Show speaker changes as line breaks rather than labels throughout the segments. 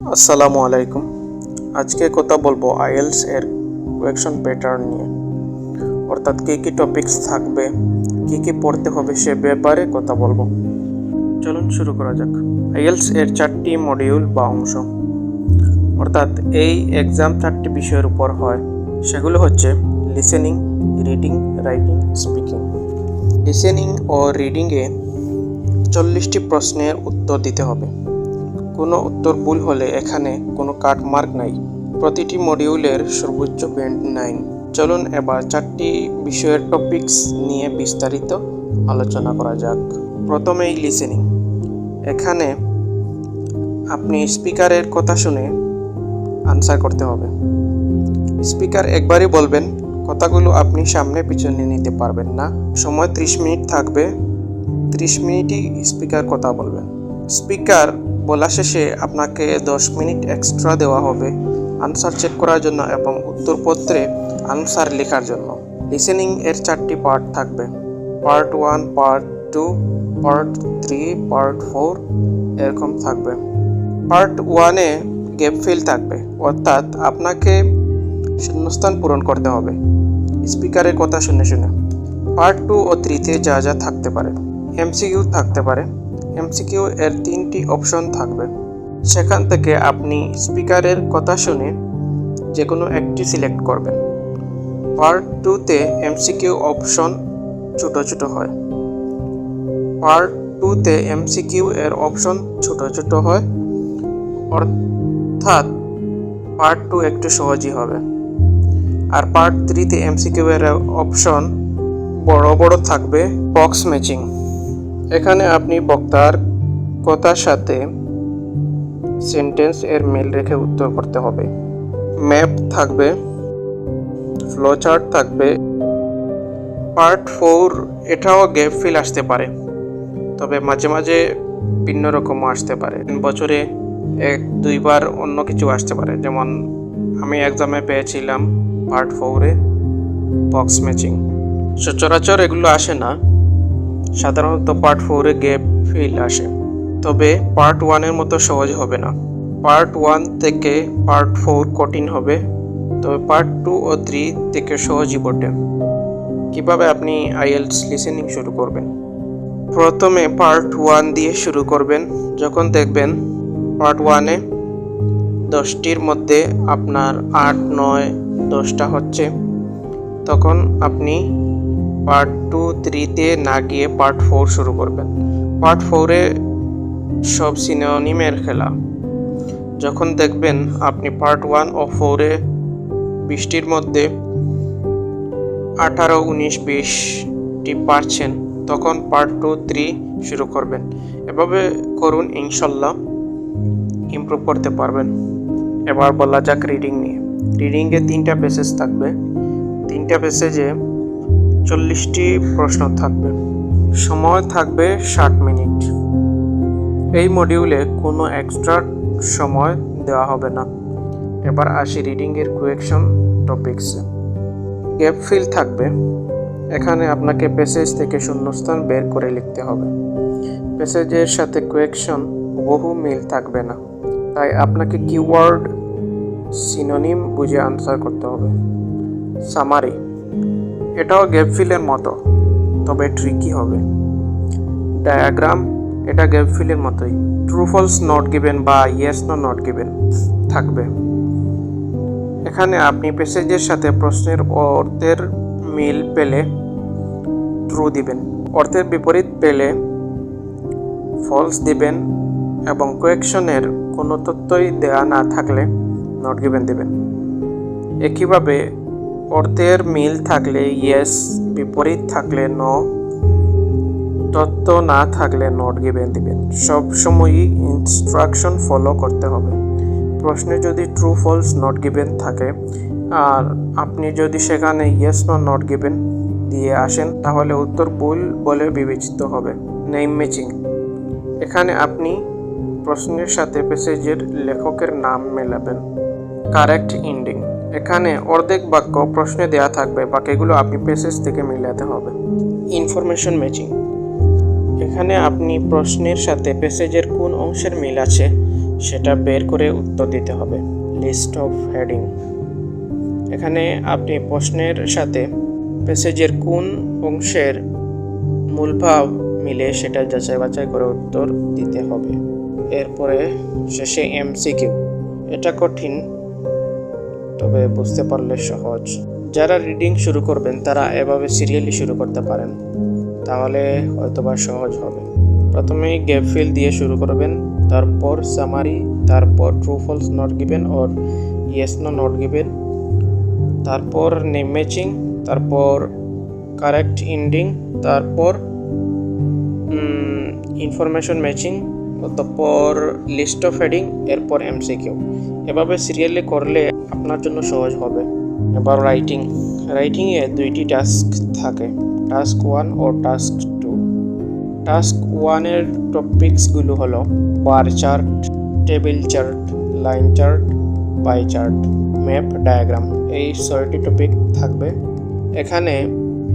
আসসালামু আলাইকুম। আজকে কথা বলবো আইএলস এর কোয়েকশন প্যাটার্ন নিয়ে, অর্থাৎ কী কী টপিকস থাকবে, কী কী পড়তে হবে সে ব্যাপারে কথা বলবো। চলুন শুরু করা যাক। আইএলস এর 4টি মডিউল বা অংশ, অর্থাৎ এই এক্সাম 4টি বিষয়ের উপর হয়। সেগুলো হচ্ছে listening, reading, writing, speaking. Listening ও রিডিংয়ে 40টি প্রশ্নের উত্তর দিতে হবে। কোনো উত্তর ভুল হলে এখানে কোনো কাট মার্ক নাই। প্রতিটি মডিউলের সর্বোচ্চ ব্যান্ড 9। চলুন এবার 4টি বিষয়ের টপিকস নিয়ে বিস্তারিত আলোচনা করা যাক। প্রথমেই লিসেনিং। এখানে আপনি স্পিকারের কথা শুনে আনসার করতে হবে। স্পিকার একবারই বলবেন, কথাগুলো আপনি সামনে পিছনে নিতে পারবেন না। সময় 30 মিনিট থাকবে, 30 মিনিটই স্পিকার কথা বলবেন। স্পিকার বলা শেষে আপনাকে 10 মিনিট এক্সট্রা দেওয়া হবে আনসার চেক করার জন্য এবং উত্তরপত্রে আনসার লেখার জন্য। লিসেনিং এর 4টি পার্ট থাকবে, পার্ট 1, পার্ট 2, পার্ট 3, পার্ট 4 এরকম থাকবে। পার্ট 1-এ গ্যাপ ফিল থাকবে, অর্থাৎ আপনাকে শূন্যস্থান পূরণ করতে হবে স্পিকারের কথা শুনে শুনে। পার্ট 2 ও 3-তে যা যা থাকতে পারে, এমসিকিউ থাকতে পারে। এমসিকিউ এর 3টি অপশন থাকবে, সেখান থেকে আপনি স্পিকারের কথা শুনে যে কোনো একটি সিলেক্ট করবেন। পার্ট 2-তে এমসিকিউ অপশন ছোট ছোট হয়। পার্ট 2-তে এমসিকিউ এর অপশন ছোট ছোট হয়, অর্থাৎ পার্ট 2 একটু সহজই হবে। আর পার্ট 3-তে এমসিকিউ এর অপশন বড় বড় থাকবে। বক্স ম্যাচিং, এখানে আপনি বক্তার কথার সাথে সেন্টেন্স এর মিল রেখে উত্তর করতে হবে। ম্যাপ থাকবে, ফ্লো চার্ট থাকবে। পার্ট 4 এটাও গ্যাপ ফিল আসতে পারে, তবে মাঝে মাঝে ভিন্ন রকমও আসতে পারে। বছরে 1-2 বার অন্য কিছু আসতে পারে, যেমন আমি এক্সামে পেয়েছিলাম পার্ট 4-এ বক্স ম্যাচিং। সচরাচর এগুলো আসে না, সাধারণত পার্ট 4-এ গ্যাপ ফিল আসে, তবে পার্ট 1-এর মতো সহজ হবে না। পার্ট 1 থেকে পার্ট 4 কঠিন হবে, তবে পার্ট 2 ও 3 থেকে সহজই বটে। কিভাবে আপনি আইএলটিএস লিসেনিং শুরু করবেন? প্রথমে পার্ট 1 দিয়ে শুরু করবেন। যখন দেখবেন পার্ট 1-এ 10টির মধ্যে আপনার 8, 9, 10টা হচ্ছে, তখন আপনি পার্ট 2, 3-তে না গিয়ে পার্ট 4 শুরু করবেন। পার্ট 4-এ সব সিনোনিমের খেলা। যখন দেখবেন আপনি পার্ট 1 ও 4-এ 20টির মধ্যে 18, 19, 20টি পারছেন, তখন পার্ট 2, 3 শুরু করবেন। এভাবে করুন, ইনশাল্লাহ ইমপ্রুভ করতে পারবেন। এবার বলা যাক রিডিং নিয়ে। রিডিংয়ে 3টা প্যাসেজ থাকবে, 3টা প্যাসেজে 40টি প্রশ্ন থাকবে। সময় থাকবে 60 মিনিট। এই মডিউলে কোনো এক্সট্রা সময় দেওয়া হবে না। এবার আসি রিডিংয়ের কোয়েকশন টপিকসে। গ্যাপ ফিল থাকবে, এখানে আপনাকে প্যাসেজ থেকে শূন্যস্থান বের করে লিখতে হবে। প্যাসেজের সাথে কোয়েকশন বহু মিল থাকবে না, তাই আপনাকে কিওয়ার্ড, সিনোনিম বুঝে আনসার করতে হবে। সামারি, এটাও গ্যাপ ফিলের মতো, তবে ট্রিকি হবে। ডায়াগ্রাম, এটা গ্যাপ ফিলের মতোই। ট্রু ফলস নট গিভেন বা ইয়েস নো নট গিভেন থাকবে। এখানে আপনি প্যাসেজের সাথে প্রশ্নের অর্থের মিল পেলে ট্রু দিবেন, অর্থের বিপরীত পেলে ফলস দিবেন, এবং কোয়েকশনের কোনো তথ্যই দেয়া না থাকলে নট গিভেন দিবেন। একইভাবে অর্থের মিল থাকলে ইয়েস, বিপরীত থাকলে নো, তথ্য না থাকলে নট গিভেন দিবেন। সবসময়ই ইনস্ট্রাকশন ফলো করতে হবে। প্রশ্নে যদি ট্রু ফলস নট গিভেন থাকে আর আপনি যদি সেখানে ইয়েস নো নট গিভেন দিয়ে আসেন, তাহলে উত্তর ভুল বলে বিবেচিত হবে। নেম ম্যাচিং, এখানে আপনি প্রশ্নের সাথে প্যাসেজের লেখকের নাম মেলাবেন। কারেক্ট এন্ডিং, এখানে অর্ধেক বাক্য প্রশ্নে দেয়া থাকবে, বাকিগুলো আপনি প্যাসেজ থেকে মেলাতে হবে। ইনফরমেশন ম্যাচিং, এখানে আপনি প্রশ্নের সাথে প্যাসেজের কোন অংশের মিল আছে সেটা বের করে উত্তর দিতে হবে। লিস্ট অফ হেডিং, এখানে আপনি প্রশ্নের সাথে প্যাসেজের কোন অংশের মূল ভাব মিলে সেটা যাচাই বাছাই করে উত্তর দিতে হবে। এরপরে শেষে এমসিকিউ, এটা কঠিন তবে বুঝতে পারলে সহজ। যারা রিডিং শুরু করবেন তারা এভাবে সিরিয়ালি শুরু করতে পারেন, তাহলে হয়তোবা সহজ হবে। প্রথমে গ্যাপ ফিল দিয়ে শুরু করবেন, তারপর সামারি, তারপর true false not given or yes no not given, তারপর নেম ম্যাচিং, তারপর কারেক্ট এন্ডিং, তারপর ইনফরমেশন ম্যাচিং, তারপর লিস্ট অফ হেডিং, এরপর এমসিকিউ। এভাবে সিরিয়ালি করলে আপনার জন্য সহজ হবে। এবার রাইটিংয়ে দুইটি টাস্ক থাকে, টাস্ক 1 ও টাস্ক 2। টাস্ক 1-এর টপিকসগুলো হলো bar chart, table chart, line chart, pie chart, map, diagram. এই 6টি টপিক থাকবে। এখানে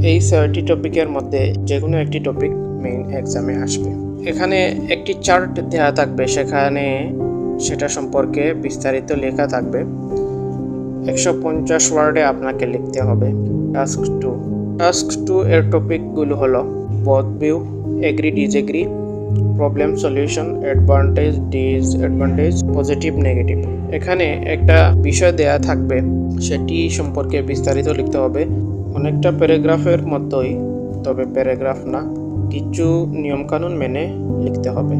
এই 6টি টপিকের মধ্যে যে কোনো একটি টপিক মেইন এক্সামে আসবে। এখানে একটি চার্ট দেওয়া থাকবে, সেখানে সেটা সম্পর্কে বিস্তারিত লেখা থাকবে। 150 ওয়ার্ডে আপনাকে লিখতে হবে। টাস্ক 2 এর টপিকগুলো হলো both view, agree disagree, problem solution, advantage disadvantage, positive negative. এখানে একটা বিষয় দেয়া থাকবে, সেটি সম্পর্কে বিস্তারিত লিখতে হবে। অনেকটা প্যারাগ্রাফের মতোই, তবে প্যারাগ্রাফ না, কিছু নিয়মকানুন মেনে লিখতে হবে।